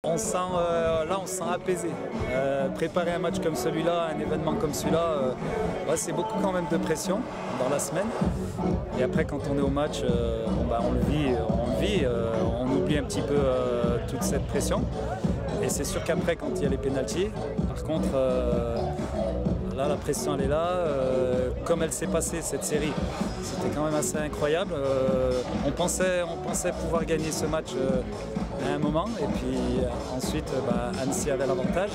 On se sent, là, on se sent apaisé. Préparer un match comme celui-là, un événement comme celui-là, ouais, c'est beaucoup quand même de pression dans la semaine. Et après, quand on est au match, on le vit, on oublie un petit peu toute cette pression. Et c'est sûr qu'après, quand il y a les pénaltys, par contre, là, la pression, elle est là. Comme elle s'est passée, cette série, c'était quand même assez incroyable. On pensait pouvoir gagner ce match à un moment, et puis ensuite Annecy avait l'avantage.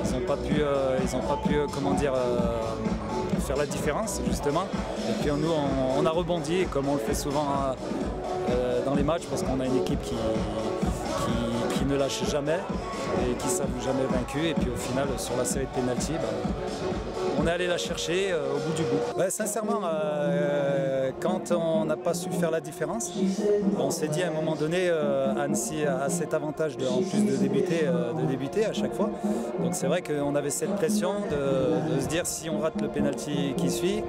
Ils n'ont pas pu comment dire, faire la différence justement. Et puis nous on a rebondi comme on le fait souvent dans les matchs, parce qu'on a une équipe qui ne lâche jamais et qui ne s'avoue jamais vaincu. Et puis au final, sur la série de pénalty, on est allé la chercher au bout du bout. Sincèrement, quand on n'a pas su faire la différence, on s'est dit à un moment donné, Annecy a cet avantage en plus de débuter à chaque fois. Donc c'est vrai qu'on avait cette pression de se dire, si on rate le pénalty qui suit,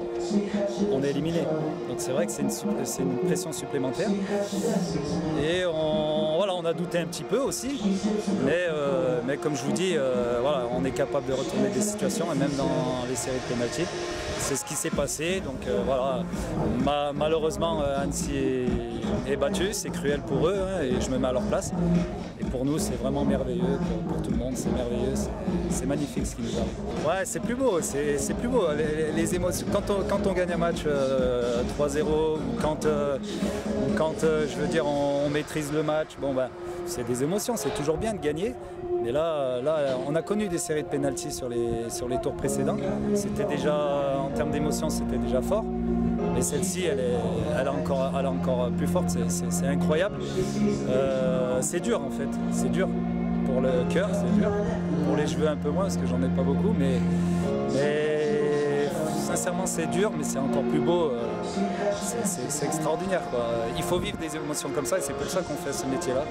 on est éliminé. Donc c'est vrai que c'est une pression supplémentaire. Et on a douté un petit peu aussi, mais comme je vous dis, on est capable de retourner des situations, et même dans les séries de pénalty. C'est ce qui s'est passé, donc malheureusement Annecy est battu, c'est cruel pour eux, et je me mets à leur place. Et pour nous, c'est vraiment merveilleux, pour tout le monde, c'est merveilleux, c'est magnifique ce qui nous arrive. Ouais, c'est plus beau, c'est plus beau, les émotions. Quand on gagne un match 3-0, ou quand je veux dire, on maîtrise le match, c'est des émotions, c'est toujours bien de gagner. Mais là, on a connu des séries de pénalty sur les tours précédents. C'était déjà, en termes d'émotion, c'était déjà fort. Mais celle-ci, elle est encore plus forte, c'est incroyable. C'est dur en fait, c'est dur. Pour le cœur, c'est dur. Pour les cheveux, un peu moins, parce que j'en ai pas beaucoup. Mais sincèrement, c'est dur, mais c'est encore plus beau. C'est extraordinaire, quoi. Il faut vivre des émotions comme ça, et c'est pour ça qu'on fait ce métier-là.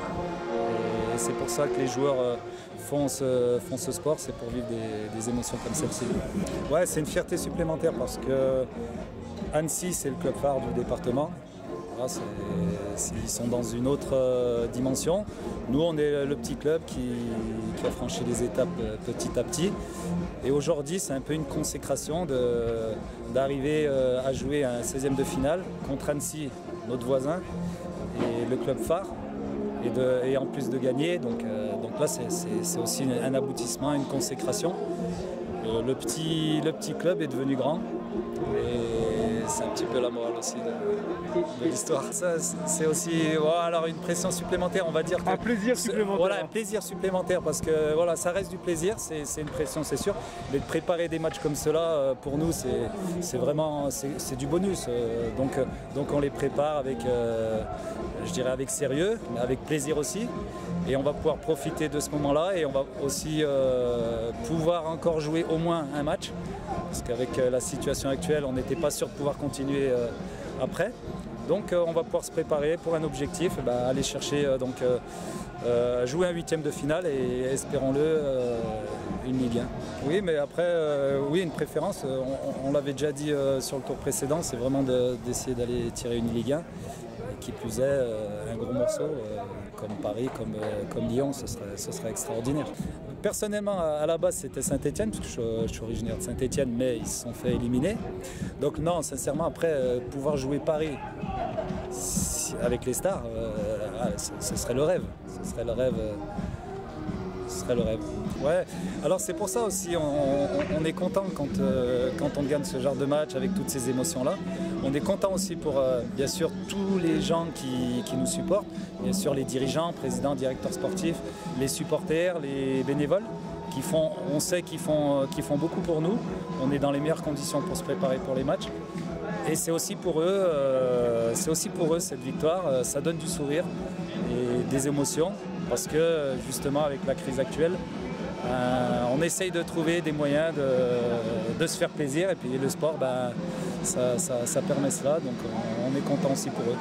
Et c'est pour ça que les joueurs font ce sport, c'est pour vivre des émotions comme celle-ci. Ouais, c'est une fierté supplémentaire, parce que Annecy, c'est le club phare du département. Là, ils sont dans une autre dimension. Nous, on est le petit club qui a franchi les étapes petit à petit. Et aujourd'hui, c'est un peu une consécration d'arriver à jouer un 16e de finale contre Annecy, notre voisin, et le club phare. Et en plus de gagner, donc là c'est aussi un aboutissement, une consécration. Le petit club est devenu grand, et c'est un petit peu la morale aussi de l'histoire. Ça, c'est aussi alors une pression supplémentaire, on va dire. Un plaisir supplémentaire. Voilà, un plaisir supplémentaire, parce que ça reste du plaisir, c'est une pression, c'est sûr. Mais de préparer des matchs comme cela, pour nous, c'est vraiment du bonus. Donc on les prépare avec, je dirais, avec sérieux, mais avec plaisir aussi. Et on va pouvoir profiter de ce moment-là, et on va aussi pouvoir encore jouer au moins un match. Parce qu'avec la situation actuelle, on n'était pas sûr de pouvoir continuer après. Donc on va pouvoir se préparer pour un objectif, aller chercher, jouer un 8e de finale, et espérons-le, une Ligue 1. Oui, mais après, oui, une préférence, on l'avait déjà dit sur le tour précédent, c'est vraiment d'essayer d'aller tirer une Ligue 1. Qui plus est, un gros morceau comme Paris, comme Lyon, ce serait extraordinaire. Personnellement, à la base, c'était Saint-Etienne, parce que je suis originaire de Saint-Etienne, mais ils se sont fait éliminer. Donc non, sincèrement, après, pouvoir jouer Paris avec les stars, ce serait le rêve. Ce serait le rêve. Ouais. Alors c'est pour ça aussi, on est content quand on gagne ce genre de match avec toutes ces émotions-là. On est content aussi pour, bien sûr, tous les gens qui nous supportent, bien sûr les dirigeants, présidents, directeurs sportifs, les supporters, les bénévoles, on sait qu'ils font beaucoup pour nous. On est dans les meilleures conditions pour se préparer pour les matchs. Et c'est aussi pour eux cette victoire, ça donne du sourire et des émotions, parce que justement avec la crise actuelle, on essaye de trouver des moyens de se faire plaisir, et puis le sport, ça permet cela, donc on est content aussi pour eux.